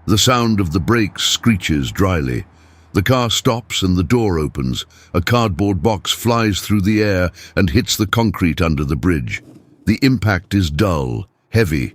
The sound of the brakes screeches dryly. The car stops and the door opens. A cardboard box flies through the air and hits the concrete under the bridge. The impact is dull, heavy.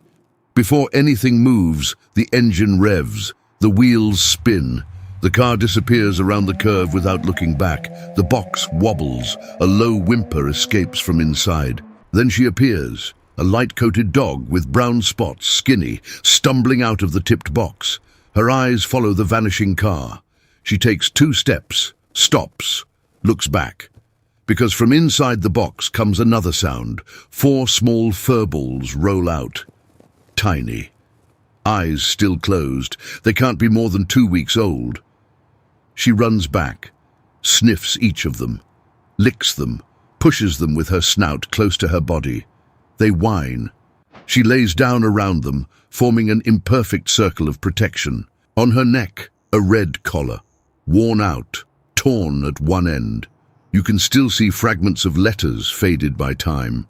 Before anything moves, the engine revs. The wheels spin. The car disappears around the curve without looking back. The box wobbles. A low whimper escapes from inside. Then she appears, a light-coated dog with brown spots, skinny, stumbling out of the tipped box. Her eyes follow the vanishing car. She takes 2 steps, stops, looks back. Because from inside the box comes another sound. 4 small furballs roll out. Tiny. Eyes still closed. They can't be more than 2 weeks old. She runs back, sniffs each of them, licks them, pushes them with her snout close to her body. They whine. She lays down around them, forming an imperfect circle of protection. On her neck, a red collar, worn out, torn at one end. You can still see fragments of letters faded by time.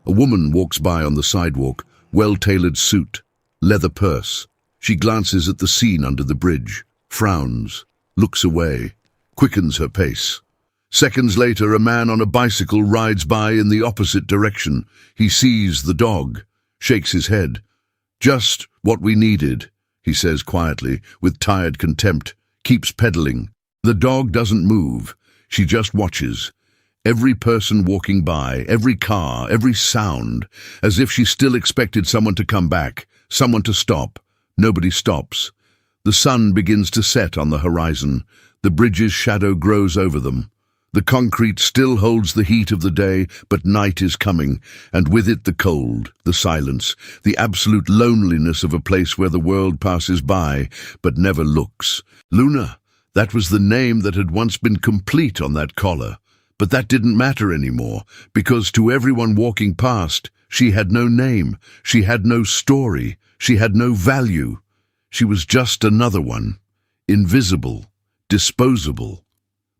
A woman walks by on the sidewalk, well-tailored suit, leather purse. She glances at the scene under the bridge, frowns, looks away, quickens her pace. Seconds later, a man on a bicycle rides by in the opposite direction. He sees the dog, shakes his head. "Just what we needed," he says quietly, with tired contempt, keeps pedaling. The dog doesn't move. She just watches. Every person walking by, every car, every sound, as if she still expected someone to come back, someone to stop. Nobody stops. The sun begins to set on the horizon. The bridge's shadow grows over them. The concrete still holds the heat of the day, but night is coming, and with it the cold, the silence, the absolute loneliness of a place where the world passes by, but never looks. Luna, that was the name that had once been complete on that collar. But that didn't matter anymore, because to everyone walking past, she had no name, she had no story, she had no value. She was just another one, invisible, disposable.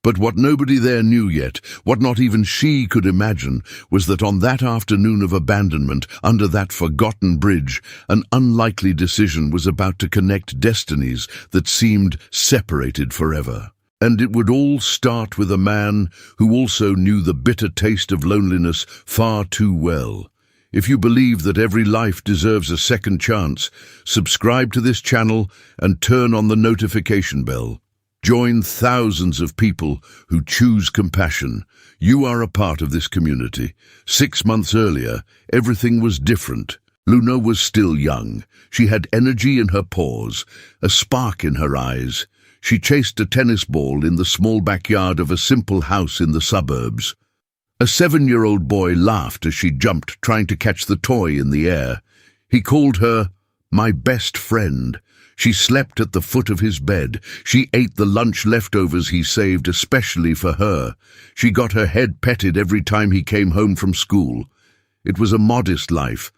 But what nobody there knew yet, what not even she could imagine, was that on that afternoon of abandonment, under that forgotten bridge, an unlikely decision was about to connect destinies that seemed separated forever. And it would all start with a man who also knew the bitter taste of loneliness far too well. If you believe that every life deserves a second chance, subscribe to this channel and turn on the notification bell. Join thousands of people who choose compassion. You are a part of this community. 6 months earlier, everything was different. Luna was still young. She had energy in her paws, a spark in her eyes. She chased a tennis ball in the small backyard of a simple house in the suburbs. A 7-year-old boy laughed as she jumped, trying to catch the toy in the air. He called her my best friend. She slept at the foot of his bed. She ate the lunch leftovers he saved especially for her. She got her head petted every time he came home from school. It was a modest life,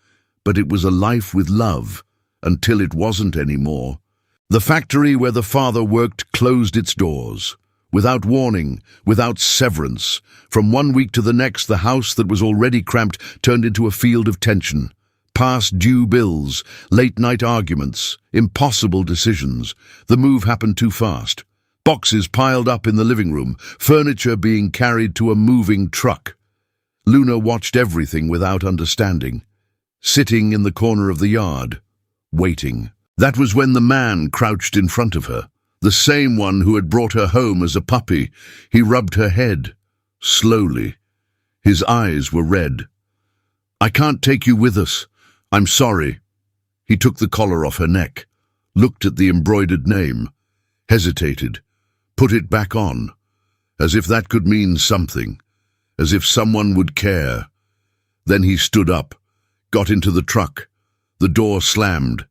but it was a life with love, until it wasn't anymore. The factory where the father worked closed its doors. Without warning, without severance. From one week to the next, the house that was already cramped turned into a field of tension. Past due bills, late-night arguments, impossible decisions. The move happened too fast. Boxes piled up in the living room, furniture being carried to a moving truck. Luna watched everything without understanding, sitting in the corner of the yard, waiting. That was when the man crouched in front of her, the same one who had brought her home as a puppy. He rubbed her head, slowly. His eyes were red. "I can't take you with us. I'm sorry." He took the collar off her neck, looked at the embroidered name, hesitated, put it back on, as if that could mean something, as if someone would care. Then he stood up, got into the truck. The door slammed.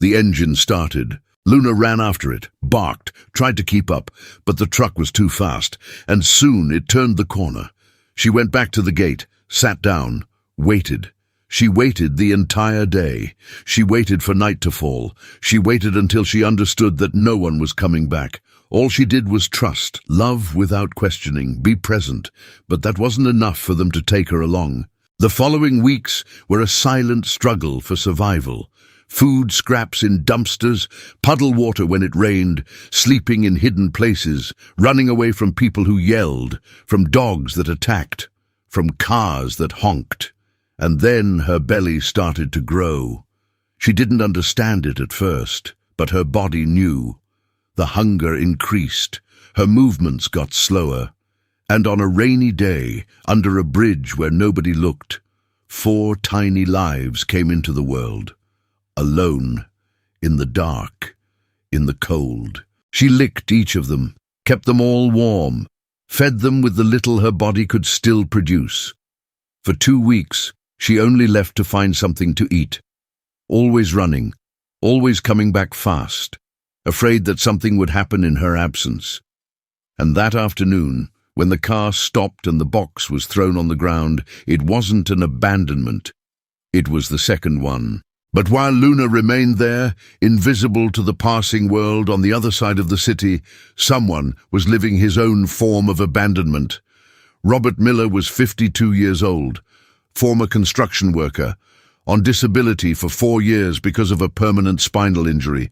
The engine started. Luna ran after it, barked, tried to keep up, but the truck was too fast, and soon it turned the corner. She went back to the gate, sat down, waited. She waited the entire day. She waited for night to fall. She waited until she understood that no one was coming back. All she did was trust, love without questioning, be present. But that wasn't enough for them to take her along. The following weeks were a silent struggle for survival. food scraps in dumpsters, puddle water when it rained, sleeping in hidden places, running away from people who yelled, from dogs that attacked, from cars that honked. And then her belly started to grow. She didn't understand it at first, but her body knew. The hunger increased, her movements got slower. And on a rainy day, under a bridge where nobody looked, 4 tiny lives came into the world. Alone, in the dark, in the cold. She licked each of them, kept them all warm, fed them with the little her body could still produce. For 2 weeks, she only left to find something to eat. Always running, always coming back fast, afraid that something would happen in her absence. And that afternoon, when the car stopped and the box was thrown on the ground, it wasn't an abandonment. It was the second one. But while Luna remained there, invisible to the passing world on the other side of the city, someone was living his own form of abandonment. Robert Miller was 52 years old, former construction worker, on disability for 4 years because of a permanent spinal injury,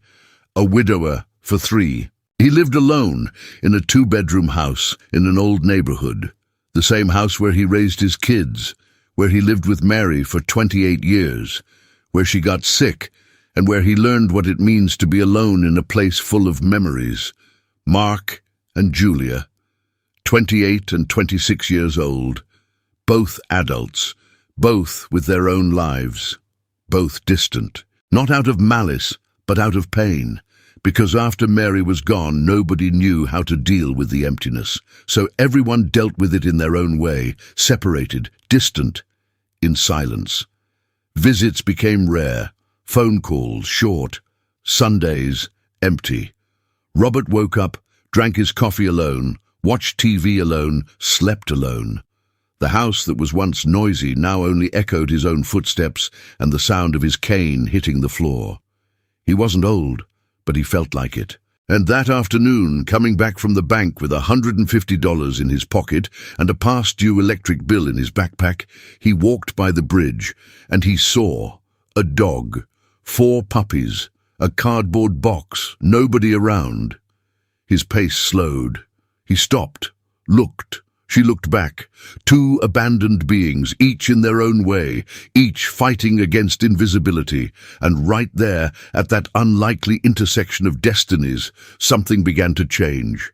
a widower for 3. He lived alone in a 2-bedroom house in an old neighborhood, the same house where he raised his kids, where he lived with Mary for 28 years, where she got sick, and where he learned what it means to be alone in a place full of memories. Mark and Julia, 28 and 26 years old, both adults, both with their own lives, both distant, not out of malice, but out of pain. Because after Mary was gone, nobody knew how to deal with the emptiness, so everyone dealt with it in their own way, separated, distant, in silence. Visits became rare, phone calls short, Sundays empty. Robert woke up, drank his coffee alone, watched TV alone, slept alone. The house that was once noisy now only echoed his own footsteps and the sound of his cane hitting the floor. He wasn't old, but he felt like it. And that afternoon, coming back from the bank with $150 in his pocket and a past-due electric bill in his backpack, he walked by the bridge, and he saw a dog, 4 puppies, a cardboard box, nobody around. His pace slowed. He stopped, looked. She looked back. 2 abandoned beings, each in their own way, each fighting against invisibility. And right there, at that unlikely intersection of destinies, something began to change.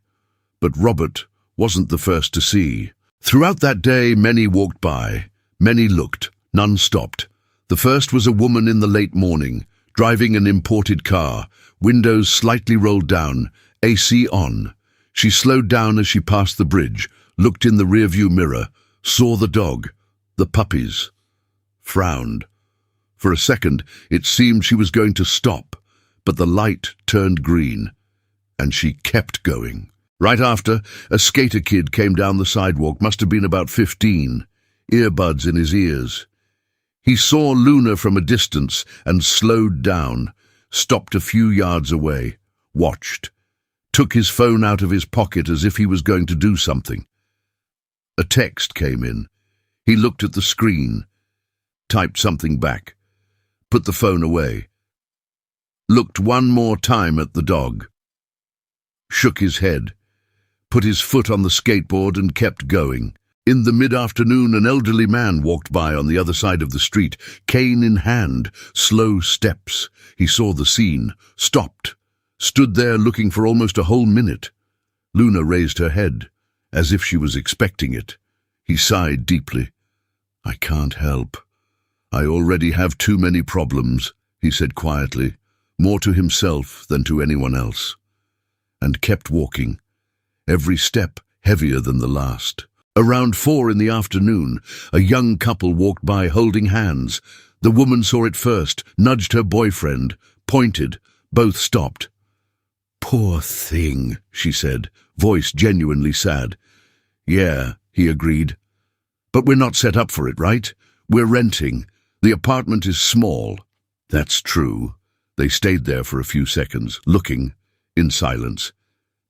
But Robert wasn't the first to see. Throughout that day, many walked by. Many looked. None stopped. The first was a woman in the late morning, driving an imported car, windows slightly rolled down, AC on. She slowed down as she passed the bridge, looked in the rearview mirror, saw the dog, the puppies, frowned. For a second, it seemed she was going to stop, but the light turned green, and she kept going. Right after, a skater kid came down the sidewalk, must have been about 15, earbuds in his ears. He saw Luna from a distance and slowed down, stopped a few yards away, watched, took his phone out of his pocket as if he was going to do something. A text came in. He looked at the screen, typed something back, put the phone away, looked one more time at the dog, shook his head, put his foot on the skateboard and kept going. In the mid-afternoon, an elderly man walked by on the other side of the street, cane in hand, slow steps. He saw the scene, stopped, stood there looking for almost a whole minute. Luna raised her head, as if she was expecting it. He sighed deeply. "I can't help. I already have too many problems," he said quietly, more to himself than to anyone else, and kept walking, every step heavier than the last. Around 4 in the afternoon, a young couple walked by holding hands. The woman saw it first, nudged her boyfriend, pointed. Both stopped. "Poor thing," she said, voice genuinely sad. "Yeah," he agreed. "But we're not set up for it, right? We're renting. The apartment is small." "That's true." They stayed there for a few seconds, looking, in silence.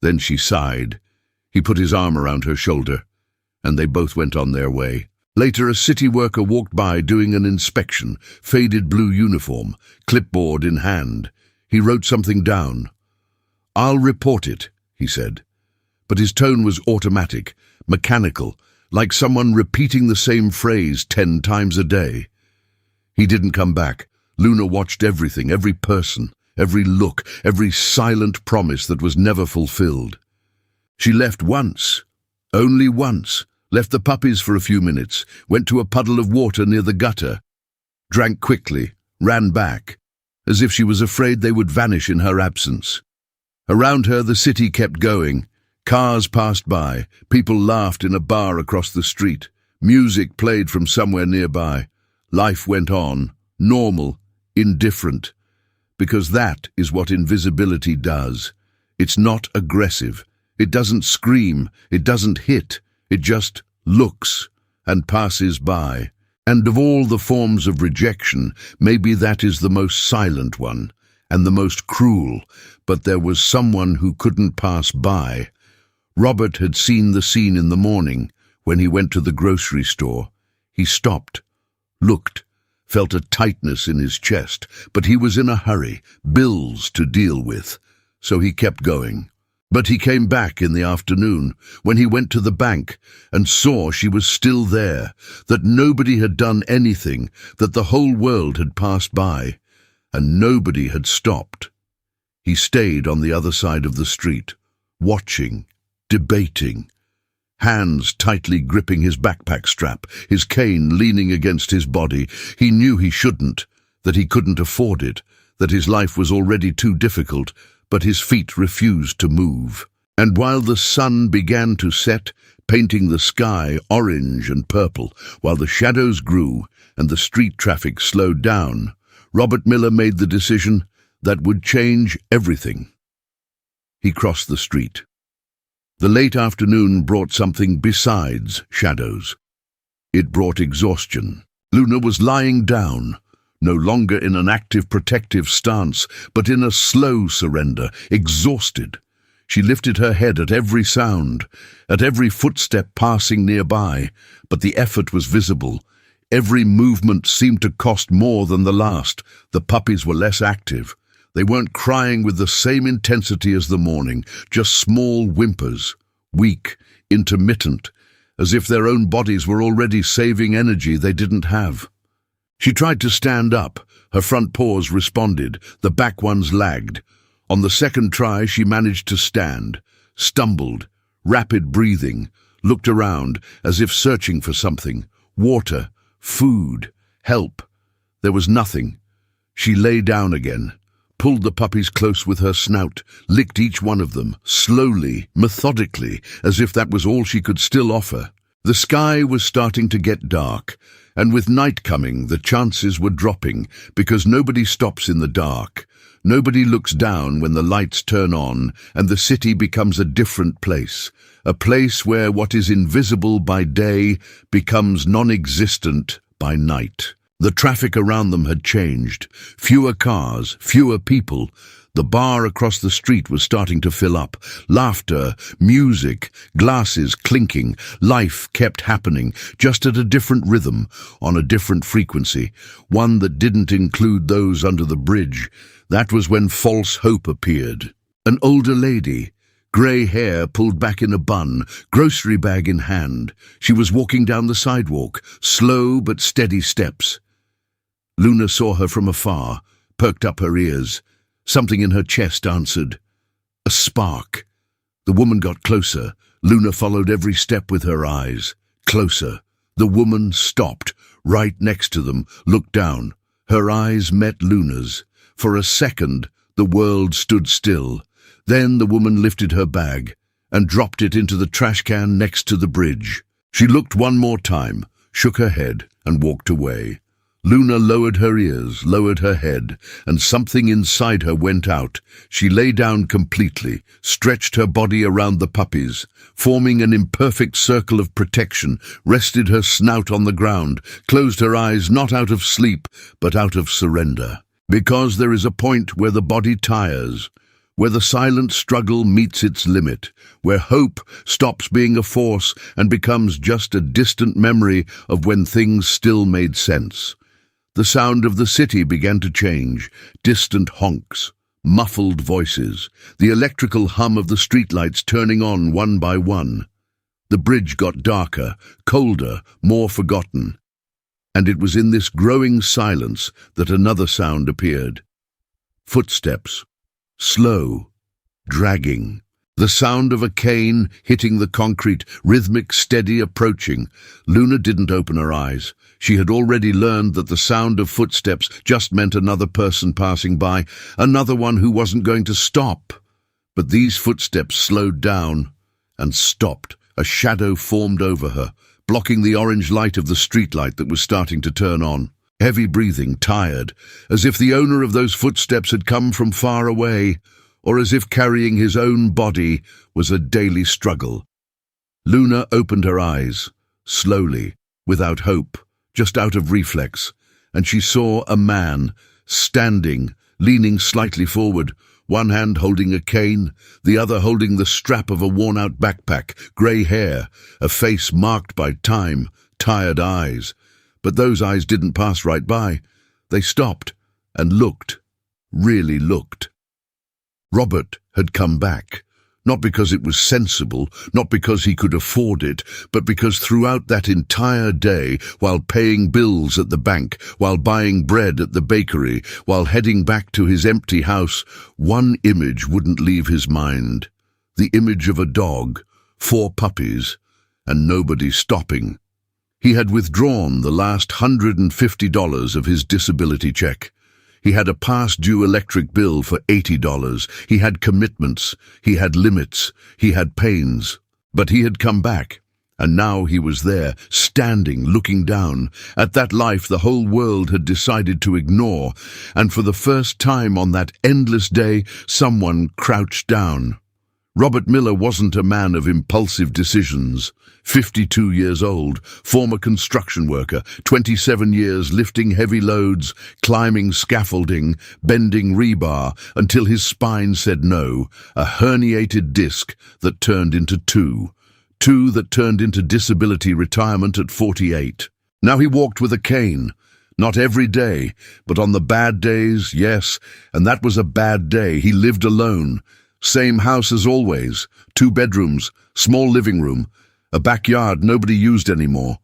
Then she sighed. He put his arm around her shoulder, and they both went on their way. Later, a city worker walked by doing an inspection, faded blue uniform, clipboard in hand. He wrote something down. "I'll report it," he said. But his tone was automatic, mechanical, like someone repeating the same phrase 10 times a day. He didn't come back. Luna watched everything, every person, every look, every silent promise that was never fulfilled. She left once, only once, left the puppies for a few minutes, went to a puddle of water near the gutter, drank quickly, ran back, as if she was afraid they would vanish in her absence. Around her, the city kept going. Cars passed by, people laughed in a bar across the street, music played from somewhere nearby. Life went on, normal, indifferent, because that is what invisibility does. It's not aggressive. It doesn't scream, it doesn't hit, it just looks and passes by. And of all the forms of rejection, maybe that is the most silent one and the most cruel, but there was someone who couldn't pass by. Robert had seen the scene in the morning when he went to the grocery store. He stopped, looked, felt a tightness in his chest, but he was in a hurry, bills to deal with, so he kept going. But he came back in the afternoon, when he went to the bank, and saw she was still there, that nobody had done anything, that the whole world had passed by, and nobody had stopped. He stayed on the other side of the street, watching, debating, hands tightly gripping his backpack strap, his cane leaning against his body. He knew he shouldn't, that he couldn't afford it, that his life was already too difficult, but his feet refused to move. And while the sun began to set, painting the sky orange and purple, while the shadows grew and the street traffic slowed down, Robert Miller made the decision that would change everything. He crossed the street. The late afternoon brought something besides shadows. It brought exhaustion. Luna was lying down, no longer in an active protective stance, but in a slow surrender, exhausted. She lifted her head at every sound, at every footstep passing nearby, but the effort was visible. Every movement seemed to cost more than the last. The puppies were less active. They weren't crying with the same intensity as the morning, just small whimpers, weak, intermittent, as if their own bodies were already saving energy they didn't have. She tried to stand up. Her front paws responded, the back ones lagged. On the second try, she managed to stand, stumbled, rapid breathing, looked around as if searching for something. Water, food, help. There was nothing. She lay down again, pulled the puppies close with her snout, licked each one of them, slowly, methodically, as if that was all she could still offer. The sky was starting to get dark, and with night coming, the chances were dropping, because nobody stops in the dark. Nobody looks down when the lights turn on, and the city becomes a different place, a place where what is invisible by day becomes non-existent by night. The traffic around them had changed. Fewer cars, fewer people. The bar across the street was starting to fill up. Laughter, music, glasses clinking. Life kept happening, just at a different rhythm, on a different frequency, one that didn't include those under the bridge. That was when false hope appeared. An older lady, grey hair pulled back in a bun, grocery bag in hand. She was walking down the sidewalk, slow but steady steps. Luna saw her from afar, perked up her ears. Something in her chest answered. A spark. The woman got closer. Luna followed every step with her eyes. Closer. The woman stopped, right next to them, looked down. Her eyes met Luna's. For a second, the world stood still. Then the woman lifted her bag and dropped it into the trash can next to the bridge. She looked one more time, shook her head, and walked away. Luna lowered her ears, lowered her head, and something inside her went out. She lay down completely, stretched her body around the puppies, forming an imperfect circle of protection, rested her snout on the ground, closed her eyes not out of sleep, but out of surrender. Because there is a point where the body tires, where the silent struggle meets its limit, where hope stops being a force and becomes just a distant memory of when things still made sense. The sound of the city began to change, distant honks, muffled voices, the electrical hum of the streetlights turning on one by one. The bridge got darker, colder, more forgotten. And it was in this growing silence that another sound appeared. Footsteps. Slow, dragging. The sound of a cane hitting the concrete, rhythmic, steady, approaching. Luna didn't open her eyes. She had already learned that the sound of footsteps just meant another person passing by, another one who wasn't going to stop. But these footsteps slowed down and stopped. A shadow formed over her, blocking the orange light of the streetlight that was starting to turn on. Heavy breathing, tired, as if the owner of those footsteps had come from far away, or as if carrying his own body was a daily struggle. Luna opened her eyes, slowly, without hope, just out of reflex, and she saw a man, standing, leaning slightly forward, one hand holding a cane, the other holding the strap of a worn-out backpack, grey hair, a face marked by time, tired eyes. But those eyes didn't pass right by. They stopped and looked, really looked. Robert had come back, not because it was sensible, not because he could afford it, but because throughout that entire day, while paying bills at the bank, while buying bread at the bakery, while heading back to his empty house, one image wouldn't leave his mind. The image of a dog, 4 puppies, and nobody stopping. He had withdrawn the last $150 of his disability check. He had a past-due electric bill for $80. He had commitments. He had limits. He had pains. But he had come back, and now he was there, standing, looking down, at that life the whole world had decided to ignore, and for the first time on that endless day, someone crouched down. Robert Miller wasn't a man of impulsive decisions. 52 years old, former construction worker, 27 years lifting heavy loads, climbing scaffolding, bending rebar, until his spine said no, a herniated disc that turned into two that turned into disability retirement at 48. Now he walked with a cane. Not every day, but on the bad days, yes, and that was a bad day. He lived alone. Same house as always, 2 bedrooms, small living room, a backyard nobody used anymore.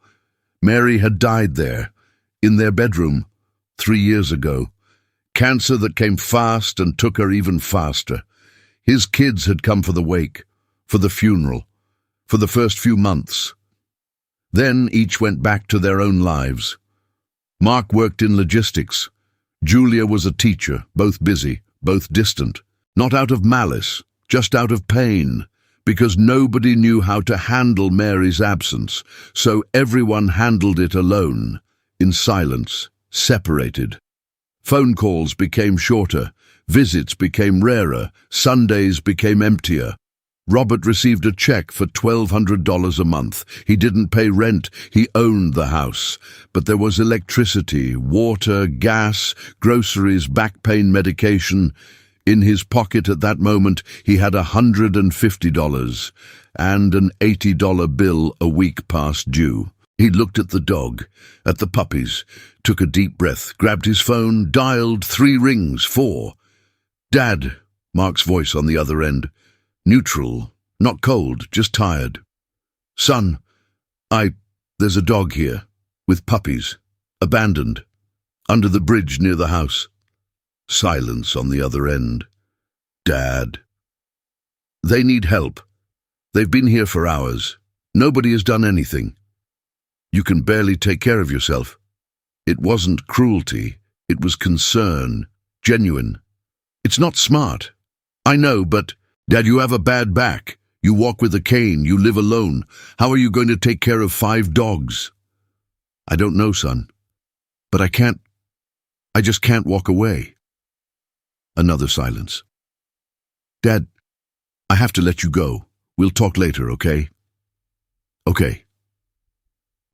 Mary had died there, in their bedroom, 3 years ago. Cancer that came fast and took her even faster. His kids had come for the wake, for the funeral, for the first few months. Then each went back to their own lives. Mark worked in logistics. Julia was a teacher, both busy, both distant. Not out of malice, just out of pain, because nobody knew how to handle Mary's absence, so everyone handled it alone, in silence, separated. Phone calls became shorter, visits became rarer, Sundays became emptier. Robert received a check for $1,200 a month. He didn't pay rent, he owned the house. But there was electricity, water, gas, groceries, back pain medication. In his pocket at that moment, he had $150 and an $80 bill a week past due. He looked at the dog, at the puppies, took a deep breath, grabbed his phone, dialed 3 rings, 4. "Dad," Mark's voice on the other end. Neutral, not cold, just tired. "Son, there's a dog here, with puppies, abandoned, under the bridge near the house." Silence on the other end. "Dad." "They need help. They've been here for hours. Nobody has done anything. You can barely take care of yourself." It wasn't cruelty. It was concern. Genuine. "It's not smart. I know, but, Dad, you have a bad back. You walk with a cane. You live alone. How are you going to take care of 5 dogs?" "I don't know, son. But I just can't walk away." Another silence. "Dad, I have to let you go. We'll talk later, okay?" "Okay."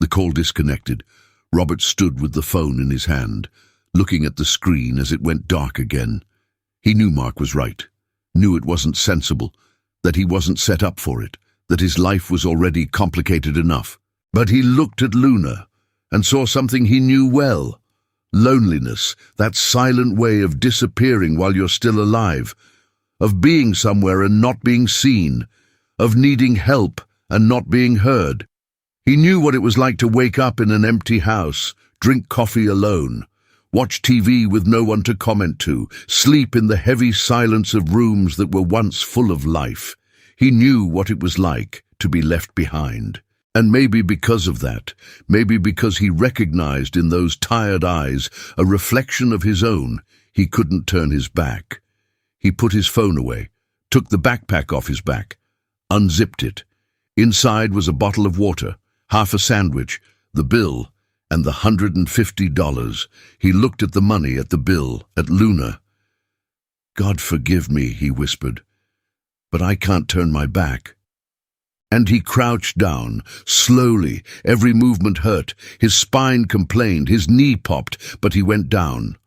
The call disconnected. Robert stood with the phone in his hand, looking at the screen as it went dark again. He knew Mark was right. knew it wasn't sensible, that he wasn't set up for it, that his life was already complicated enough. But he looked at Luna and saw something he knew well. Loneliness, that silent way of disappearing while you're still alive, of being somewhere and not being seen, of needing help and not being heard. He knew what it was like to wake up in an empty house, drink coffee alone, watch TV with no one to comment to, sleep in the heavy silence of rooms that were once full of life. He knew what it was like to be left behind. And maybe because of that, maybe because he recognized in those tired eyes a reflection of his own, he couldn't turn his back. He put his phone away, took the backpack off his back, unzipped it. Inside was a bottle of water, half a sandwich, the bill, and the $150. He looked at the money, at the bill, at Luna. "God forgive me," he whispered, "but I can't turn my back." And he crouched down, slowly. Every movement hurt. His spine complained, his knee popped, but he went down,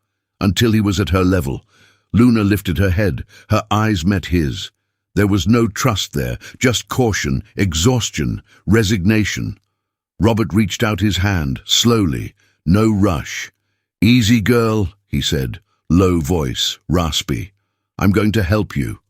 until he was at her level. Luna lifted her head. Her eyes met his. There was no trust there, just caution, exhaustion, resignation. Robert reached out his hand, slowly, no rush. "Easy, girl," he said, low voice, raspy. "I'm going to help you."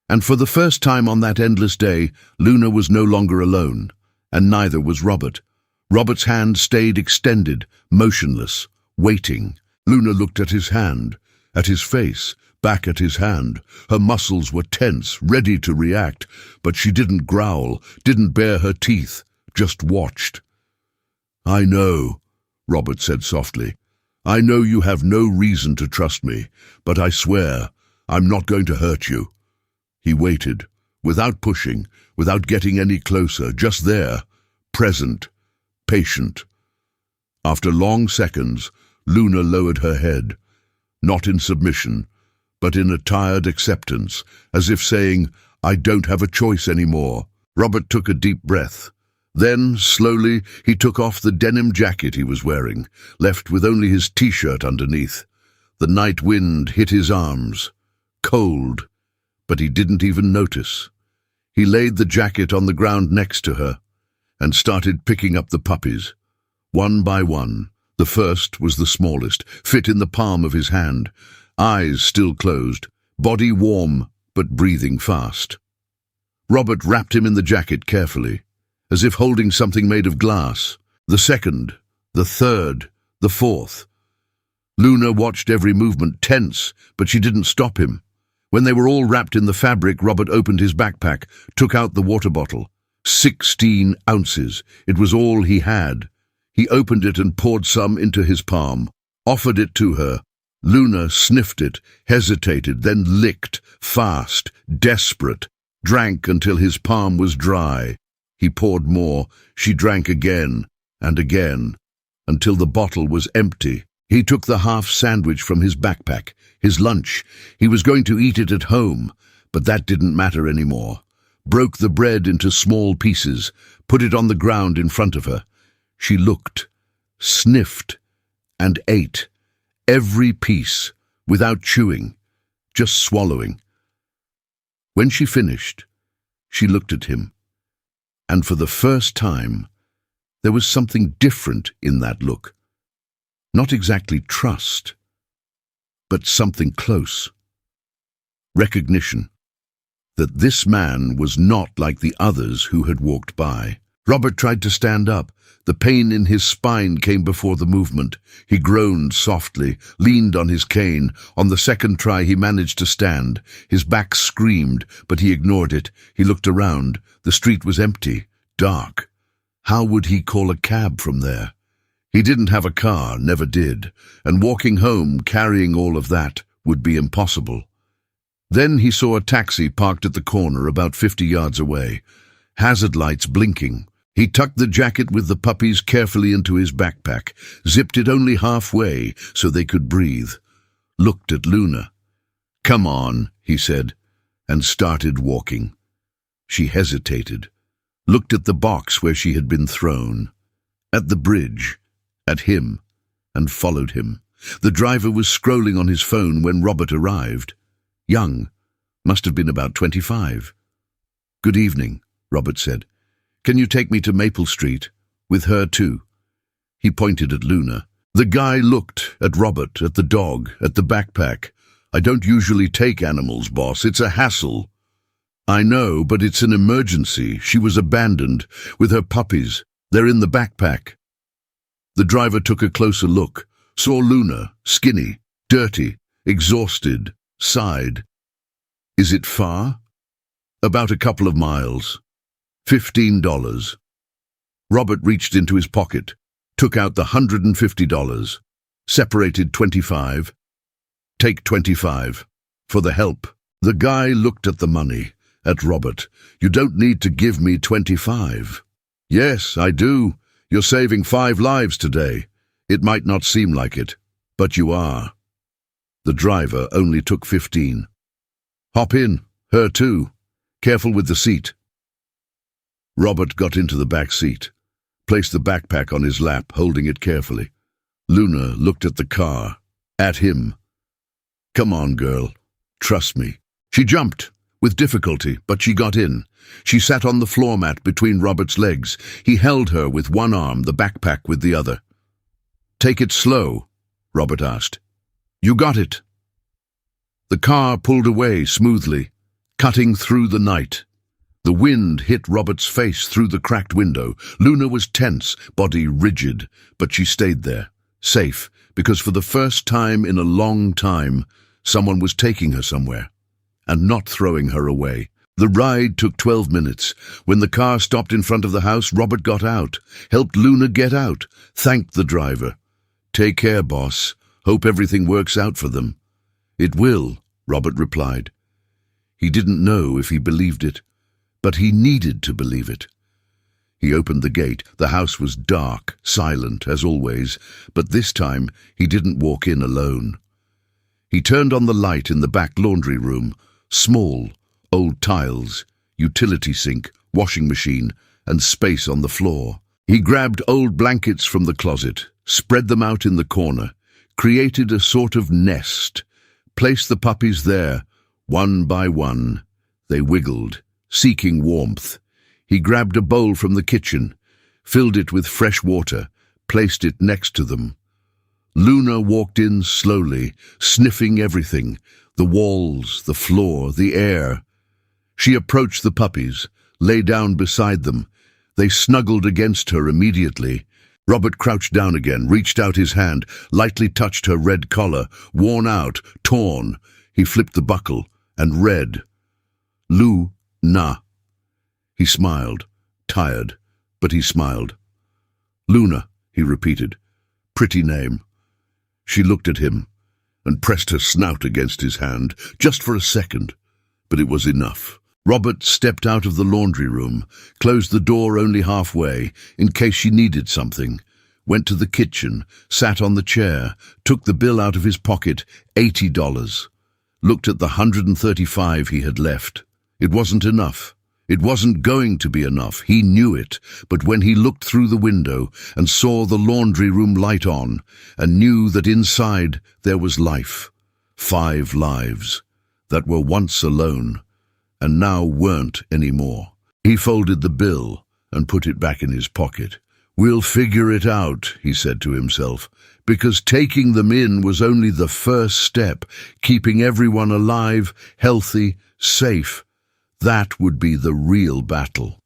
And for the first time on that endless day, Luna was no longer alone, and neither was Robert. Robert's hand stayed extended, motionless, waiting. Luna looked at his hand, at his face, back at his hand. Her muscles were tense, ready to react, but she didn't growl, didn't bare her teeth, just watched. "I know," Robert said softly. "I know you have no reason to trust me, but I swear I'm not going to hurt you." He waited, without pushing, without getting any closer, just there, present, patient. After long seconds, Luna lowered her head, not in submission, but in a tired acceptance, as if saying, "I don't have a choice anymore." Robert took a deep breath. Then, slowly, he took off the denim jacket he was wearing, left with only his t-shirt underneath. The night wind hit his arms, cold, but he didn't even notice. He laid the jacket on the ground next to her and started picking up the puppies. One by one, the first was the smallest, fit in the palm of his hand, eyes still closed, body warm but breathing fast. Robert wrapped him in the jacket carefully, as if holding something made of glass. The second, the third, the fourth. Luna watched every movement, tense, but she didn't stop him. When they were all wrapped in the fabric, Robert opened his backpack, took out the water bottle. 16 ounces. It was all he had. He opened it and poured some into his palm, offered it to her. Luna sniffed it, hesitated, then licked, fast, desperate, drank until his palm was dry. He poured more. She drank again and again, until the bottle was empty. He took the half sandwich from his backpack, his lunch. He was going to eat it at home, but that didn't matter anymore. Broke the bread into small pieces, put it on the ground in front of her. She looked, sniffed, and ate. Every piece, without chewing, just swallowing. When she finished, she looked at him, and for the first time, there was something different in that look. Not exactly trust, but something close. Recognition that this man was not like the others who had walked by. Robert tried to stand up. The pain in his spine came before the movement. He groaned softly, leaned on his cane. On the second try he managed to stand. His back screamed, but he ignored it. He looked around. The street was empty, dark. How would he call a cab from there? He didn't have a car, never did, and walking home carrying all of that would be impossible. Then he saw a taxi parked at the corner about 50 yards away, hazard lights blinking. He tucked the jacket with the puppies carefully into his backpack, zipped it only halfway so they could breathe, looked at Luna. "Come on," he said, and started walking. She hesitated, looked at the box where she had been thrown, at the bridge, at him, and followed him. The driver was scrolling on his phone when Robert arrived. Young, Must have been about 25. "Good evening," Robert said. "Can you take me to Maple Street? With her too?" He pointed at Luna. The guy looked at Robert, at the dog, at the backpack. "I don't usually take animals, boss. It's a hassle." "I know, but it's an emergency. She was abandoned, with her puppies. They're in the backpack." The driver took a closer look, saw Luna, skinny, dirty, exhausted, sighed. "Is it far?" "About a couple of miles. $15. Robert reached into his pocket, took out the $150, separated 25. "Take 25. For the help." The guy looked at the money, at Robert. "You don't need to give me 25. "Yes, I do. You're saving 5 lives today. It might not seem like it, but you are." The driver only took 15. "Hop in, her too. Careful with the seat." Robert got into the back seat, placed the backpack on his lap, holding it carefully. Luna looked at the car, at him. "Come on, girl. Trust me." She jumped, with difficulty, but she got in. She sat on the floor mat between Robert's legs. He held her with one arm, the backpack with the other. "Take it slow," Robert asked. "You got it." The car pulled away smoothly, cutting through the night. The wind hit Robert's face through the cracked window. Luna was tense, body rigid, but she stayed there, safe, because for the first time in a long time, someone was taking her somewhere, and not throwing her away. The ride took 12 minutes. When the car stopped in front of the house, Robert got out, helped Luna get out, thanked the driver. "Take care, boss. Hope everything works out for them." "It will," Robert replied. He didn't know if he believed it, but he needed to believe it. He opened the gate. The house was dark, silent, as always, but this time he didn't walk in alone. He turned on the light in the back laundry room, small, old tiles, utility sink, washing machine, and space on the floor. He grabbed old blankets from the closet, spread them out in the corner, created a sort of nest, placed the puppies there, one by one. They wiggled, seeking warmth. He grabbed a bowl from the kitchen, filled it with fresh water, placed it next to them. Luna walked in slowly, sniffing everything, the walls, the floor, the air. She approached the puppies, lay down beside them. They snuggled against her immediately. Robert crouched down again, reached out his hand, lightly touched her red collar, worn out, torn. He flipped the buckle and read, "Luna." He smiled, tired, but he smiled. "Luna," he repeated. "Pretty name." She looked at him and pressed her snout against his hand, just for a second, but it was enough. Robert stepped out of the laundry room, closed the door only halfway, in case she needed something, went to the kitchen, sat on the chair, took the bill out of his pocket, $80, looked at the $135 he had left. It wasn't enough. It wasn't going to be enough. He knew it, but when he looked through the window and saw the laundry room light on, and knew that inside there was life, 5 lives, that were once alone, and now weren't anymore. He folded the bill and put it back in his pocket. "We'll figure it out," he said to himself, because taking them in was only the first step, keeping everyone alive, healthy, safe. That would be the real battle.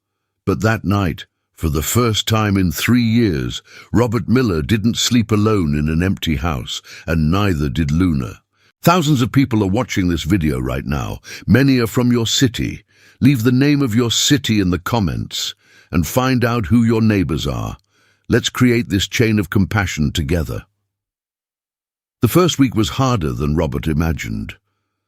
But that night, for the first time in 3 years, Robert Miller didn't sleep alone in an empty house, and neither did Luna. Thousands of people are watching this video right now. Many are from your city. Leave the name of your city in the comments and find out who your neighbors are. Let's create this chain of compassion together. The first week was harder than Robert imagined.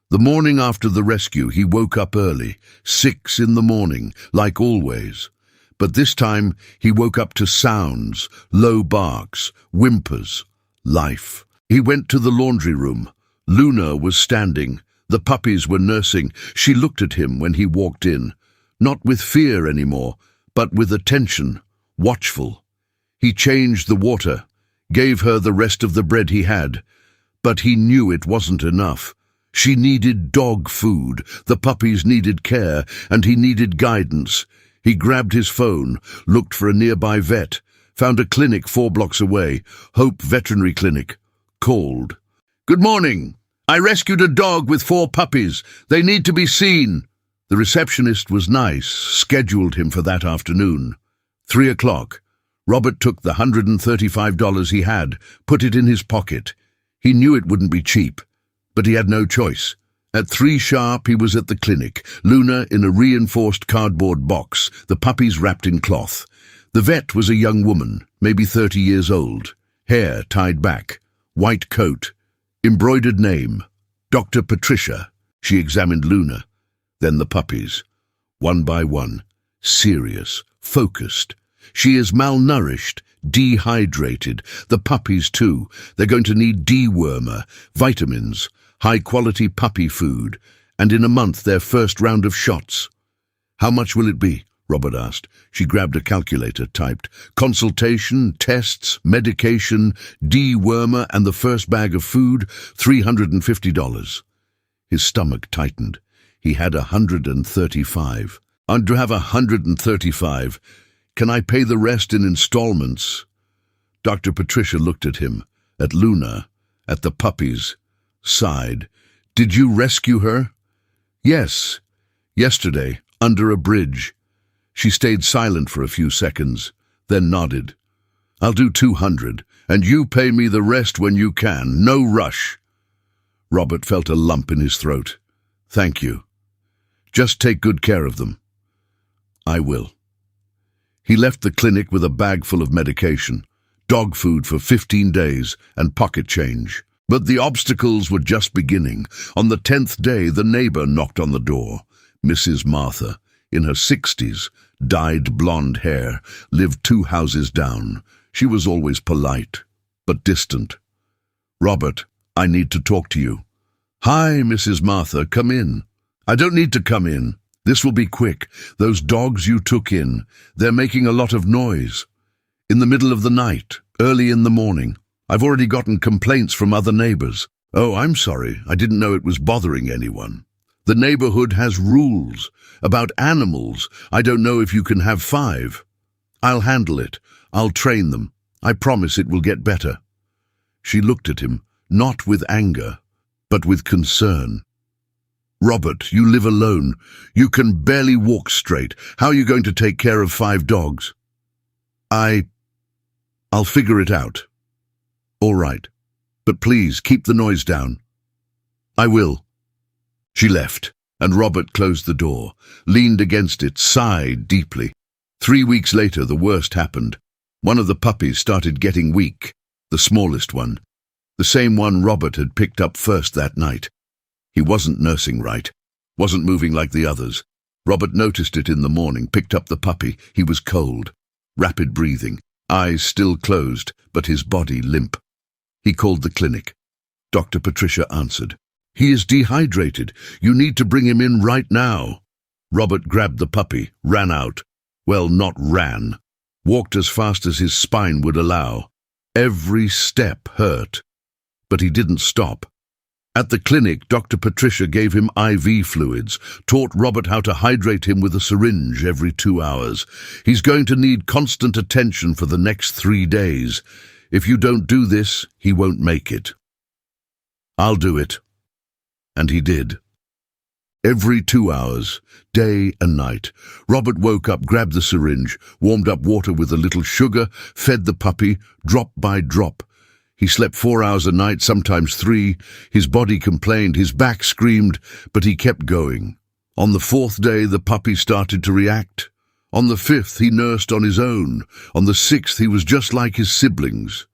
The morning after the rescue, he woke up early, 6 in the morning, like always. But this time, he woke up to sounds, low barks, whimpers, life. He went to the laundry room. Luna was standing. The puppies were nursing. She looked at him when he walked in, not with fear anymore, but with attention, watchful. He changed the water, gave her the rest of the bread he had, but he knew it wasn't enough. She needed dog food, the puppies needed care, and he needed guidance. He grabbed his phone, looked for a nearby vet, found a clinic 4 blocks away, Hope Veterinary Clinic. Called. "Good morning. I rescued a dog with 4 puppies. They need to be seen." The receptionist was nice, scheduled him for that afternoon. 3 o'clock. Robert took the $135 he had, put it in his pocket. He knew it wouldn't be cheap, but he had no choice. At 3 sharp, he was at the clinic, Luna in a reinforced cardboard box, the puppies wrapped in cloth. The vet was a young woman, maybe 30 years old, hair tied back, white coat, embroidered name, Dr. Patricia. She examined Luna, then the puppies, one by one, serious, focused. "She is malnourished, dehydrated. The puppies too. They're going to need dewormer, vitamins, high-quality puppy food, and in a month their first round of shots." "How much will it be?" Robert asked. She grabbed a calculator, typed, "Consultation, tests, medication, dewormer, and the first bag of food, $350. His stomach tightened. He had $135. "And to have $135, can I pay the rest in installments?" Dr. Patricia looked at him, at Luna, at the puppies, sighed. "Did you rescue her?" "Yes. Yesterday, under a bridge." She stayed silent for a few seconds, then nodded. "I'll do 200, and you pay me the rest when you can. No rush." Robert felt a lump in his throat. "Thank you. Just take good care of them." "I will." He left the clinic with a bag full of medication, dog food for 15 days, and pocket change. But the obstacles were just beginning. On the 10th day, the neighbor knocked on the door. Mrs. Martha, in her 60s, dyed blonde hair, lived 2 houses down. She was always polite, but distant. "Robert, I need to talk to you." "Hi, Mrs. Martha, come in." "I don't need to come in. This will be quick. Those dogs you took in, they're making a lot of noise. In the middle of the night, early in the morning. I've already gotten complaints from other neighbors." "Oh, I'm sorry. I didn't know it was bothering anyone." "The neighborhood has rules. About animals, I don't know if you can have 5. "I'll handle it. I'll train them. I promise it will get better." She looked at him, not with anger, but with concern. "Robert, you live alone. You can barely walk straight. How are you going to take care of 5 dogs?" I'll figure it out." "All right. But please, keep the noise down." "I will." She left, and Robert closed the door, leaned against it, sighed deeply. 3 weeks later, the worst happened. One of the puppies started getting weak, the smallest one, the same one Robert had picked up first that night. He wasn't nursing right, wasn't moving like the others. Robert noticed it in the morning, picked up the puppy. He was cold, rapid breathing, eyes still closed, but his body limp. He called the clinic. Dr. Patricia answered. "He is dehydrated. You need to bring him in right now." Robert grabbed the puppy, ran out. Well, not ran. Walked as fast as his spine would allow. Every step hurt. But he didn't stop. At the clinic, Dr. Patricia gave him IV fluids, taught Robert how to hydrate him with a syringe every 2 hours. "He's going to need constant attention for the next 3 days. If you don't do this, he won't make it." "I'll do it." And he did. Every 2 hours, day and night, Robert woke up, grabbed the syringe, warmed up water with a little sugar, fed the puppy, drop by drop. He slept 4 hours a night, sometimes 3. His body complained, his back screamed, but he kept going. On the 4th day, the puppy started to react. On the 5th, he nursed on his own. On the 6th, he was just like his siblings.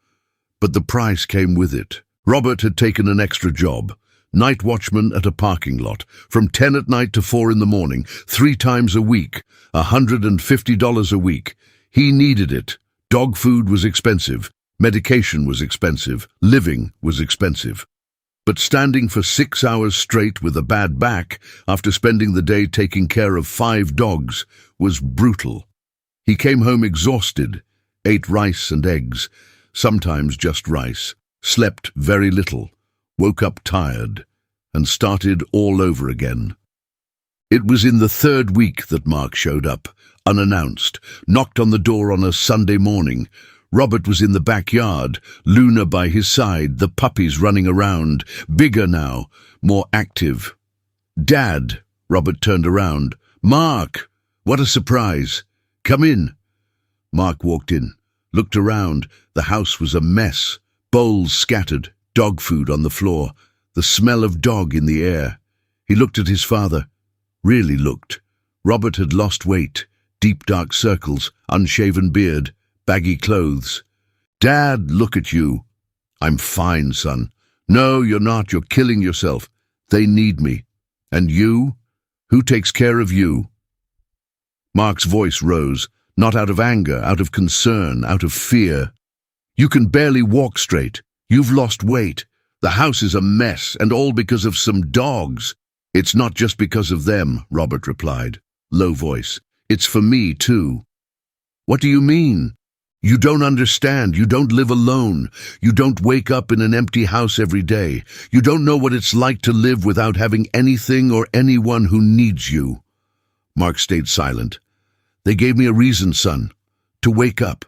But the price came with it. Robert had taken an extra job. Night watchman at a parking lot, from 10 at night to 4 in the morning, 3 times a week, $150 a week. He needed it. Dog food was expensive. Medication was expensive. Living was expensive. But standing for 6 hours straight with a bad back, after spending the day taking care of 5 dogs, was brutal. He came home exhausted, ate rice and eggs, sometimes just rice, slept very little, woke up tired, and started all over again. It was in the third week that Mark showed up, unannounced, knocked on the door on a Sunday morning. Robert was in the backyard, Luna by his side, the puppies running around, bigger now, more active. "Dad," Robert turned around. "Mark! What a surprise! Come in." Mark walked in, looked around. The house was a mess, bowls scattered, dog food on the floor, the smell of dog in the air. He looked at his father, really looked. Robert had lost weight, deep dark circles, unshaven beard, baggy clothes. "Dad, look at you." "I'm fine, son." "No, you're not. You're killing yourself. They need me. And you? Who takes care of you?" Mark's voice rose, not out of anger, out of concern, out of fear. "You can barely walk straight. You've lost weight. The house is a mess, and all because of some dogs." "It's not just because of them," Robert replied, low voice. "It's for me, too." "What do you mean?" "You don't understand. You don't live alone. You don't wake up in an empty house every day. You don't know what it's like to live without having anything or anyone who needs you." Mark stayed silent. "They gave me a reason, son. To wake up.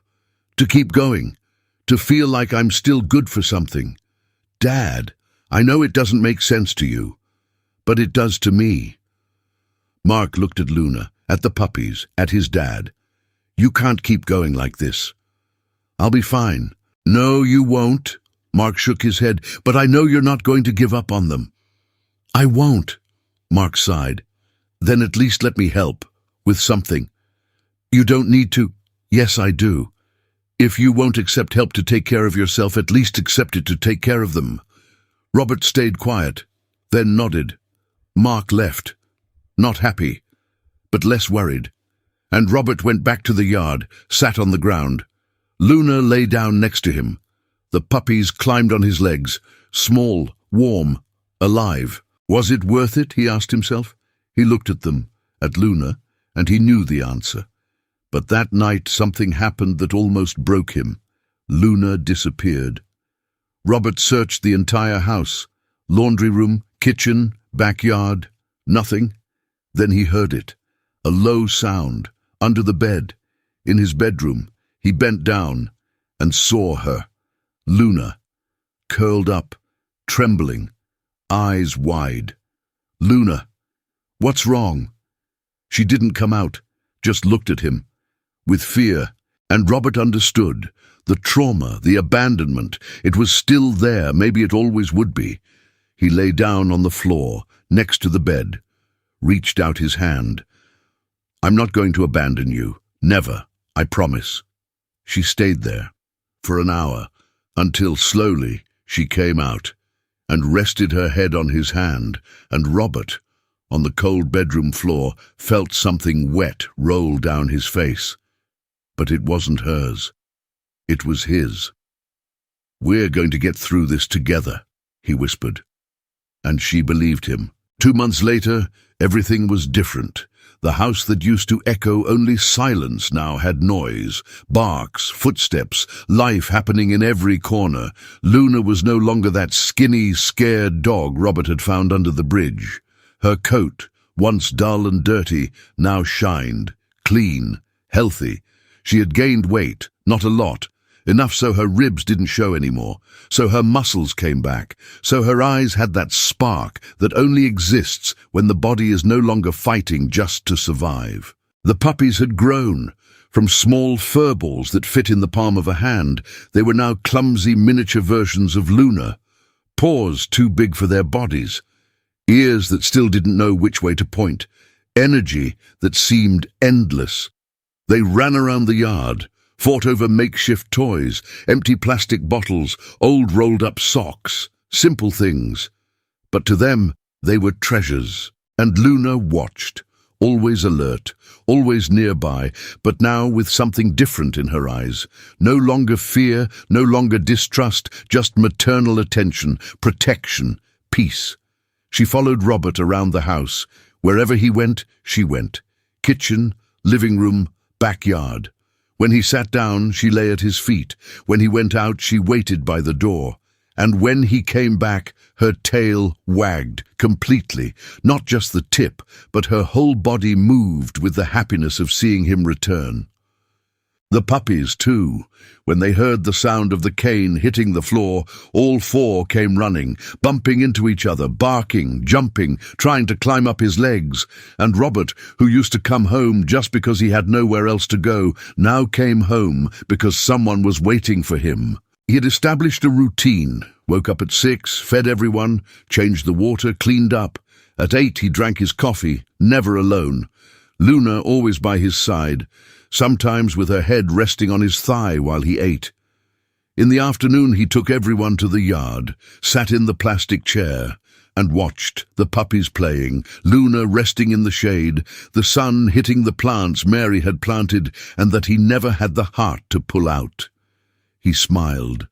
To keep going. To feel like I'm still good for something. Dad, I know it doesn't make sense to you, but it does to me." Mark looked at Luna, at the puppies, at his dad. "You can't keep going like this." "I'll be fine." "No, you won't." Mark shook his head. "But I know you're not going to give up on them." "I won't," Mark sighed. "Then at least let me help, with something." "You don't need to." "Yes, I do. If you won't accept help to take care of yourself, at least accept it to take care of them." Robert stayed quiet, then nodded. Mark left, not happy, but less worried. And Robert went back to the yard, sat on the ground. Luna lay down next to him. The puppies climbed on his legs, small, warm, alive. Was it worth it, he asked himself. He looked at them, at Luna, and he knew the answer. But that night something happened that almost broke him. Luna disappeared. Robert searched the entire house, laundry room, kitchen, backyard, nothing. Then he heard it, a low sound, under the bed, in his bedroom. He bent down and saw her, Luna, curled up, trembling, eyes wide. "Luna, what's wrong?" She didn't come out, just looked at him, with fear, and Robert understood. The trauma, the abandonment, it was still there, maybe it always would be. He lay down on the floor, next to the bed, reached out his hand. "I'm not going to abandon you, never, I promise." She stayed there, for an hour, until slowly she came out, and rested her head on his hand, and Robert, on the cold bedroom floor, felt something wet roll down his face. But it wasn't hers. It was his. "We're going to get through this together," he whispered. And she believed him. 2 months later, everything was different. The house that used to echo only silence now had noise, barks, footsteps, life happening in every corner. Luna was no longer that skinny, scared dog Robert had found under the bridge. Her coat, once dull and dirty, now shined, clean, healthy. She had gained weight, not a lot, enough so her ribs didn't show anymore, so her muscles came back, so her eyes had that spark that only exists when the body is no longer fighting just to survive. The puppies had grown. From small fur balls that fit in the palm of a hand, they were now clumsy miniature versions of Luna. Paws too big for their bodies. Ears that still didn't know which way to point. Energy that seemed endless. They ran around the yard, fought over makeshift toys, empty plastic bottles, old rolled-up socks, simple things. But to them, they were treasures. And Luna watched, always alert, always nearby, but now with something different in her eyes. No longer fear, no longer distrust, just maternal attention, protection, peace. She followed Robert around the house. Wherever he went, she went. Kitchen, living room, backyard. When he sat down, she lay at his feet. When he went out, she waited by the door. And when he came back, her tail wagged completely, not just the tip, but her whole body moved with the happiness of seeing him return. The puppies, too. When they heard the sound of the cane hitting the floor, all four came running, bumping into each other, barking, jumping, trying to climb up his legs. And Robert, who used to come home just because he had nowhere else to go, now came home because someone was waiting for him. He had established a routine, woke up at 6, fed everyone, changed the water, cleaned up. At 8 he drank his coffee, never alone. Luna always by his side, sometimes with her head resting on his thigh while he ate. In the afternoon he took everyone to the yard, sat in the plastic chair, and watched the puppies playing, Luna resting in the shade, the sun hitting the plants Mary had planted and that he never had the heart to pull out. He smiled,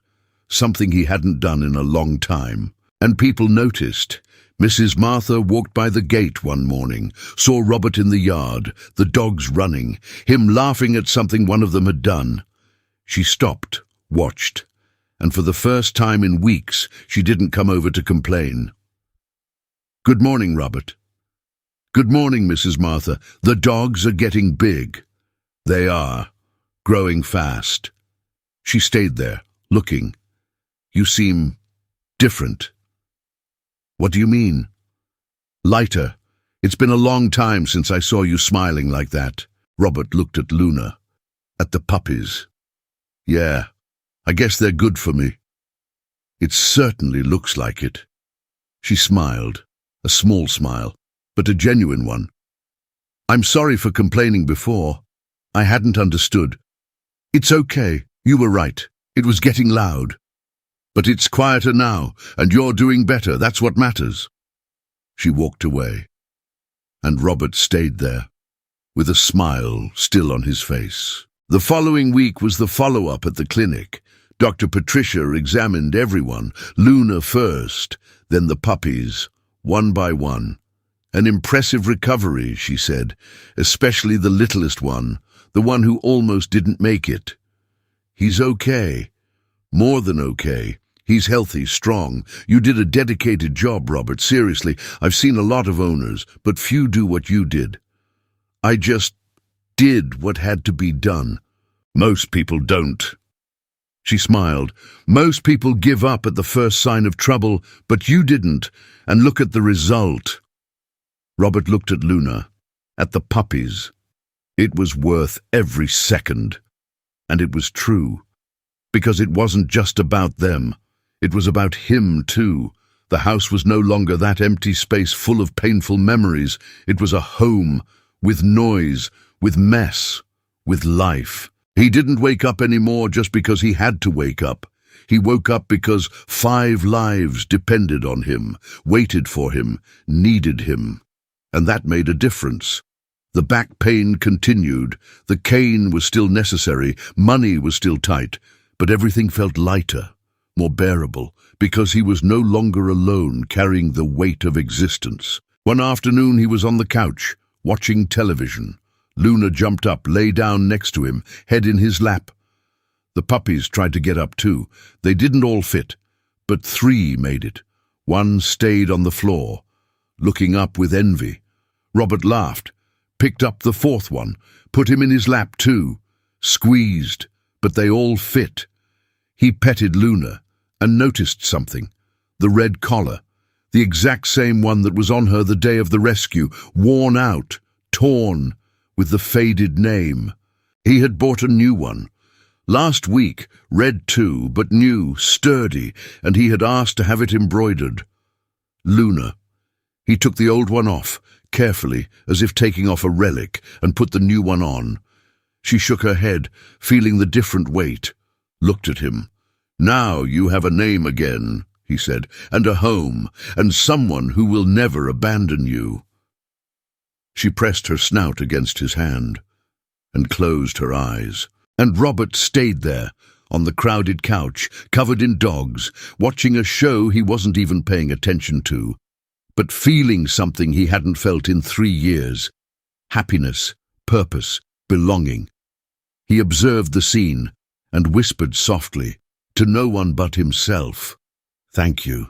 something he hadn't done in a long time, and people noticed. Mrs. Martha walked by the gate one morning, saw Robert in the yard, the dogs running, him laughing at something one of them had done. She stopped, watched, and for the first time in weeks she didn't come over to complain. "Good morning, Robert." "Good morning, Mrs. Martha. The dogs are getting big." "They are, growing fast." She stayed there, looking. "You seem different." "What do you mean?" "Lighter. It's been a long time since I saw you smiling like that." Robert looked at Luna, at the puppies. "Yeah, I guess they're good for me." "It certainly looks like it." She smiled, a small smile, but a genuine one. "I'm sorry for complaining before. I hadn't understood." "It's okay. You were right. It was getting loud. But it's quieter now, and you're doing better. That's what matters." She walked away, and Robert stayed there, with a smile still on his face. The following week was the follow-up at the clinic. Dr. Patricia examined everyone, Luna first, then the puppies, one by one. "An impressive recovery," she said, "especially the littlest one, the one who almost didn't make it. He's okay, more than okay. He's healthy, strong. You did a dedicated job, Robert. Seriously, I've seen a lot of owners, but few do what you did." "I just did what had to be done." "Most people don't." She smiled. "Most people give up at the first sign of trouble, but you didn't, and look at the result." Robert looked at Luna, at the puppies. It was worth every second. And it was true, because it wasn't just about them. It was about him, too. The house was no longer that empty space full of painful memories. It was a home, with noise, with mess, with life. He didn't wake up anymore just because he had to wake up. He woke up because 5 lives depended on him, waited for him, needed him. And that made a difference. The back pain continued. The cane was still necessary. Money was still tight. But everything felt lighter, more bearable, because he was no longer alone carrying the weight of existence. One afternoon he was on the couch, watching television. Luna jumped up, lay down next to him, head in his lap. The puppies tried to get up too. They didn't all fit, but 3 made it. One stayed on the floor, looking up with envy. Robert laughed, picked up the 4th one, put him in his lap too, squeezed, but they all fit. He petted Luna and noticed something. The red collar, the exact same one that was on her the day of the rescue, worn out, torn, with the faded name. He had bought a new one. Last week, red too, but new, sturdy, and he had asked to have it embroidered. Luna. He took the old one off, carefully, as if taking off a relic, and put the new one on. She shook her head, feeling the different weight, looked at him. "Now you have a name again," he said, "and a home, and someone who will never abandon you." She pressed her snout against his hand and closed her eyes. And Robert stayed there, on the crowded couch, covered in dogs, watching a show he wasn't even paying attention to, but feeling something he hadn't felt in 3 years. Happiness, purpose, belonging. He observed the scene and whispered softly, to no one but himself, Thank you.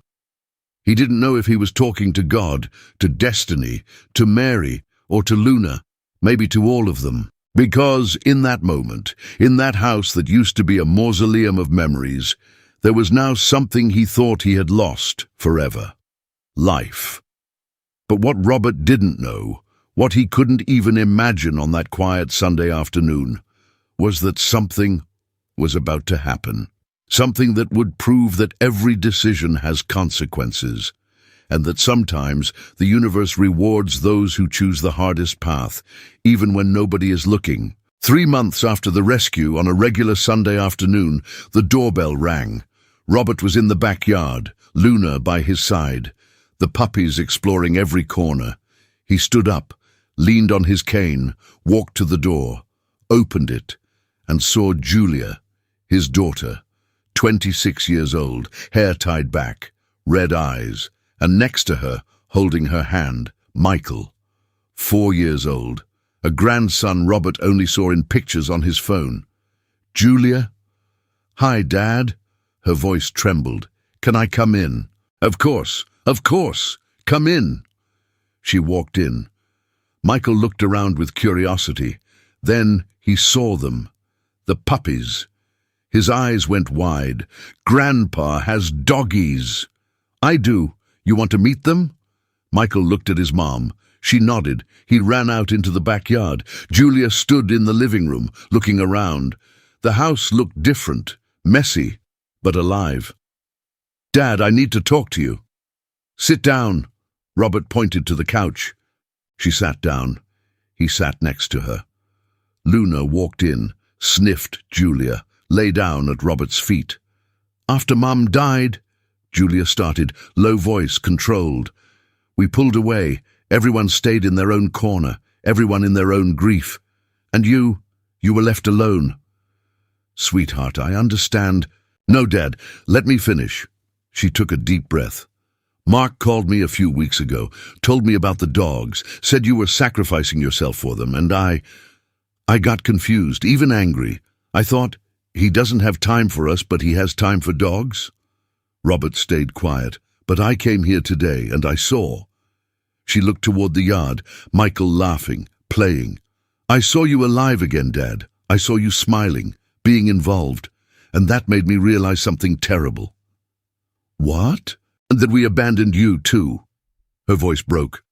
He didn't know if he was talking to God, to Destiny, to Mary, or to Luna, maybe to all of them. Because in that moment, in that house that used to be a mausoleum of memories, there was now something he thought he had lost forever. Life. But what Robert didn't know, what he couldn't even imagine on that quiet Sunday afternoon, was that something was about to happen. Something that would prove that every decision has consequences, and that sometimes the universe rewards those who choose the hardest path, even when nobody is looking. 3 months after the rescue, on a regular Sunday afternoon, the doorbell rang. Robert was in the backyard, Luna by his side, the puppies exploring every corner. He stood up, leaned on his cane, walked to the door, opened it, and saw Julia, his daughter, 26 years old, hair tied back, red eyes, and next to her, holding her hand, Michael, 4 years old, a grandson Robert only saw in pictures on his phone. Julia? Hi, Dad. Her voice trembled. Can I come in? Of course, come in. She walked in. Michael looked around with curiosity. Then he saw them, the puppies. His eyes went wide. Grandpa has doggies. I do. You want to meet them? Michael looked at his mom. She nodded. He ran out into the backyard. Julia stood in the living room, looking around. The house looked different, messy, but alive. Dad, I need to talk to you. Sit down. Robert pointed to the couch. She sat down. He sat next to her. Luna walked in, sniffed Julia, lay down at Robert's feet. After Mum died, Julia started, low voice, controlled. We pulled away. Everyone stayed in their own corner, everyone in their own grief. And you were left alone. Sweetheart, I understand. No, Dad, let me finish. She took a deep breath. Mark called me a few weeks ago, told me about the dogs, said you were sacrificing yourself for them, and I got confused, even angry. I thought, he doesn't have time for us, but he has time for dogs? Robert stayed quiet, but I came here today, and I saw. She looked toward the yard, Michael laughing, playing. I saw you alive again, Dad. I saw you smiling, being involved, and that made me realize something terrible. What? And that we abandoned you, too. Her voice broke.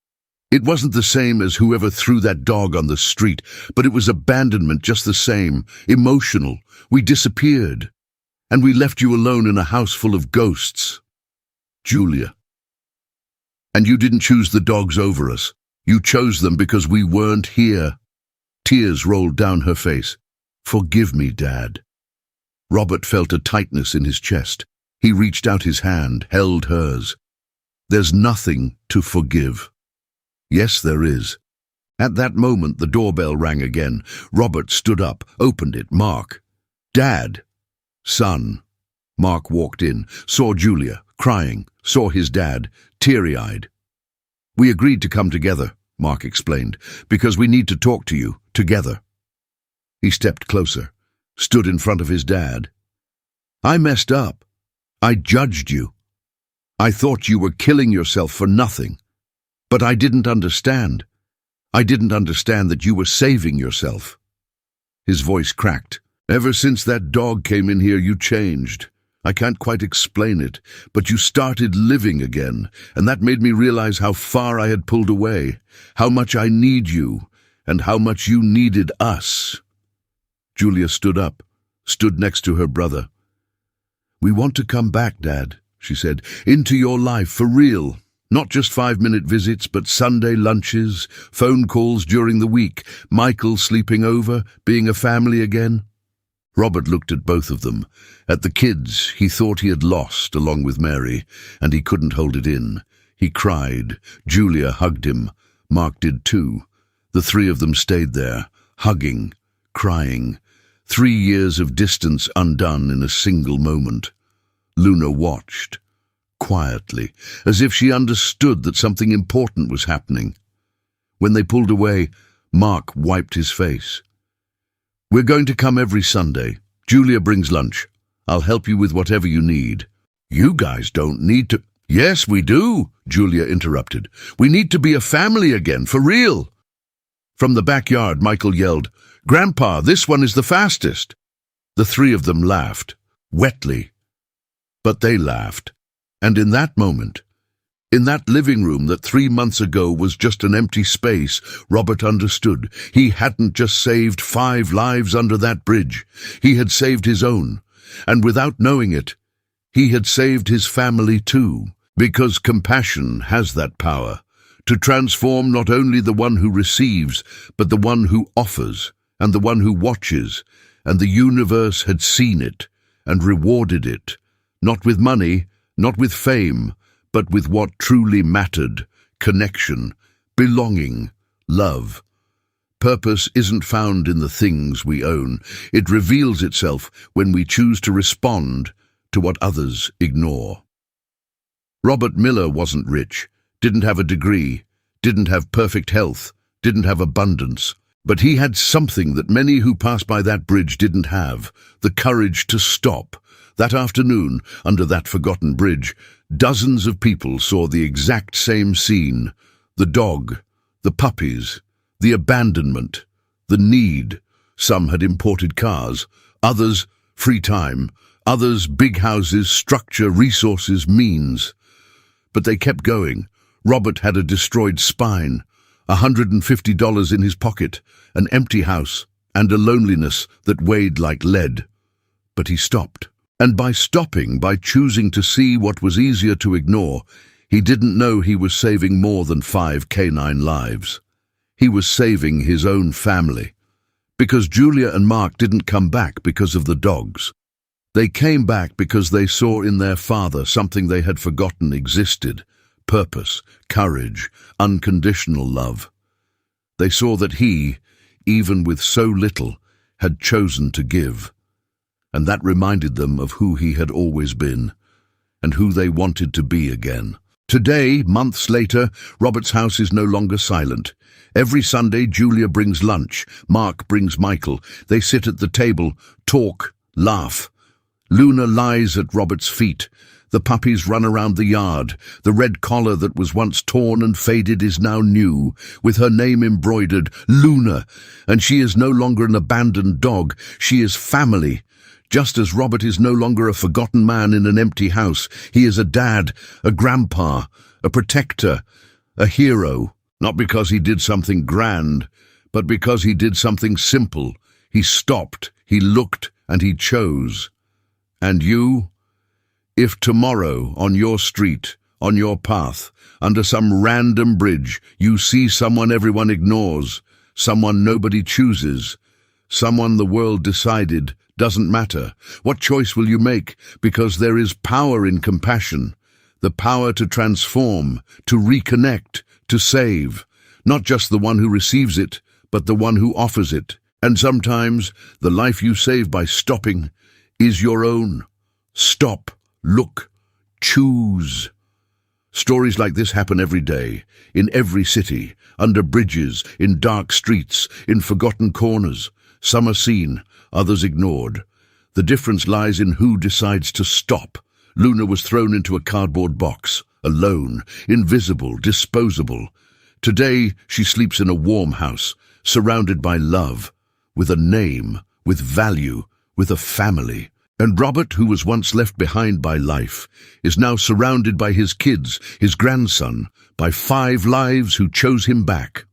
It wasn't the same as whoever threw that dog on the street, but it was abandonment just the same, emotional. We disappeared, and we left you alone in a house full of ghosts. Julia. And you didn't choose the dogs over us. You chose them because we weren't here. Tears rolled down her face. Forgive me, Dad. Robert felt a tightness in his chest. He reached out his hand, held hers. There's nothing to forgive. Yes, there is. At that moment, the doorbell rang again. Robert stood up, opened it. Mark. Dad. Son. Mark walked in, saw Julia, crying, saw his dad, teary-eyed. We agreed to come together, Mark explained, because we need to talk to you, together. He stepped closer, stood in front of his dad. I messed up. I judged you. I thought you were killing yourself for nothing. But I didn't understand. I didn't understand that you were saving yourself. His voice cracked. Ever since that dog came in here, you changed. I can't quite explain it, but you started living again, and that made me realize how far I had pulled away, how much I need you, and how much you needed us. Julia stood up, stood next to her brother. We want to come back, Dad, she said, into your life for real. Not just 5-minute visits, but Sunday lunches, phone calls during the week, Michael sleeping over, being a family again. Robert looked at both of them, at the kids he thought he had lost along with Mary, and he couldn't hold it in. He cried. Julia hugged him. Mark did too. The three of them stayed there, hugging, crying. 3 years of distance undone in a single moment. Luna watched, quietly, as if she understood that something important was happening. When they pulled away, Mark wiped his face. We're going to come every Sunday. Julia brings lunch. I'll help you with whatever you need. You guys don't need to— Yes, we do, Julia interrupted. We need to be a family again, for real. From the backyard, Michael yelled, Grandpa, this one is the fastest. The three of them laughed, wetly. But they laughed. And in that moment, in that living room that 3 months ago was just an empty space, Robert understood. He hadn't just saved 5 lives under that bridge. He had saved his own. And without knowing it, he had saved his family too. Because compassion has that power to transform not only the one who receives, but the one who offers, and the one who watches, and the universe had seen it and rewarded it, not with money, not with fame, but with what truly mattered: connection, belonging, love. Purpose isn't found in the things we own. It reveals itself when we choose to respond to what others ignore. Robert Miller wasn't rich, didn't have a degree, didn't have perfect health, didn't have abundance, but he had something that many who passed by that bridge didn't have: the courage to stop. That afternoon, under that forgotten bridge, dozens of people saw the exact same scene: the dog, the puppies, the abandonment, the need. Some had imported cars, others free time, others big houses, structure, resources, means. But they kept going. Robert had a destroyed spine, $150 in his pocket, an empty house, and a loneliness that weighed like lead. But he stopped. And by stopping, by choosing to see what was easier to ignore, he didn't know he was saving more than 5 canine lives. He was saving his own family. Because Julia and Mark didn't come back because of the dogs. They came back because they saw in their father something they had forgotten existed: purpose, courage, unconditional love. They saw that he, even with so little, had chosen to give. And that reminded them of who he had always been, and who they wanted to be again. Today, months later, Robert's house is no longer silent. Every Sunday, Julia brings lunch. Mark brings Michael. They sit at the table, talk, laugh. Luna lies at Robert's feet. The puppies run around the yard. The red collar that was once torn and faded is now new, with her name embroidered, Luna. And she is no longer an abandoned dog. She is family. Just as Robert is no longer a forgotten man in an empty house, he is a dad, a grandpa, a protector, a hero. Not because he did something grand, but because he did something simple. He stopped, he looked, and he chose. And you? If tomorrow, on your street, on your path, under some random bridge, you see someone everyone ignores, someone nobody chooses, someone the world decided doesn't matter, what choice will you make? Because there is power in compassion, the power to transform, to reconnect, to save, not just the one who receives it, but the one who offers it. And sometimes the life you save by stopping is your own. Stop, look, choose. Stories like this happen every day, in every city, under bridges, in dark streets, in forgotten corners. Some are seen, others ignored. The difference lies in who decides to stop. Luna was thrown into a cardboard box, alone, invisible, disposable. Today she sleeps in a warm house, surrounded by love, with a name, with value, with a family. And Robert, who was once left behind by life, is now surrounded by his kids, his grandson, by 5 lives who chose him back.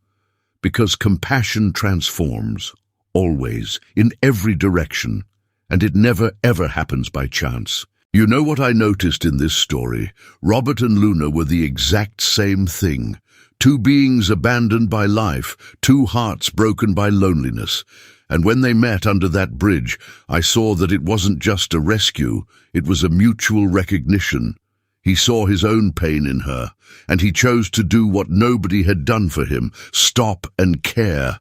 Because compassion transforms, always, in every direction, and it never ever happens by chance. You know what I noticed in this story? Robert and Luna were the exact same thing. 2 beings abandoned by life, 2 hearts broken by loneliness. And when they met under that bridge, I saw that it wasn't just a rescue, it was a mutual recognition. He saw his own pain in her, and he chose to do what nobody had done for him: stop and care.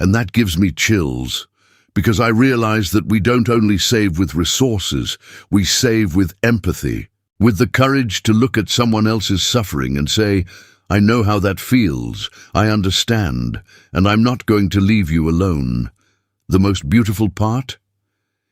And that gives me chills, because I realize that we don't only save with resources, we save with empathy, with the courage to look at someone else's suffering and say, I know how that feels, I understand, and I'm not going to leave you alone. The most beautiful part?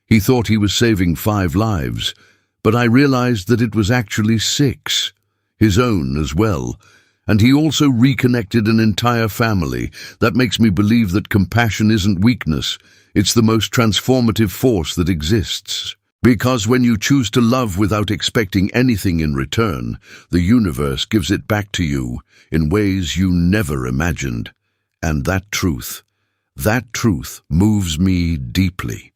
He thought he was saving 5 lives, But I realized that it was actually 6, his own as well. And he also reconnected an entire family. That makes me believe that compassion isn't weakness. It's the most transformative force that exists. Because when you choose to love without expecting anything in return, the universe gives it back to you in ways you never imagined. And that truth moves me deeply.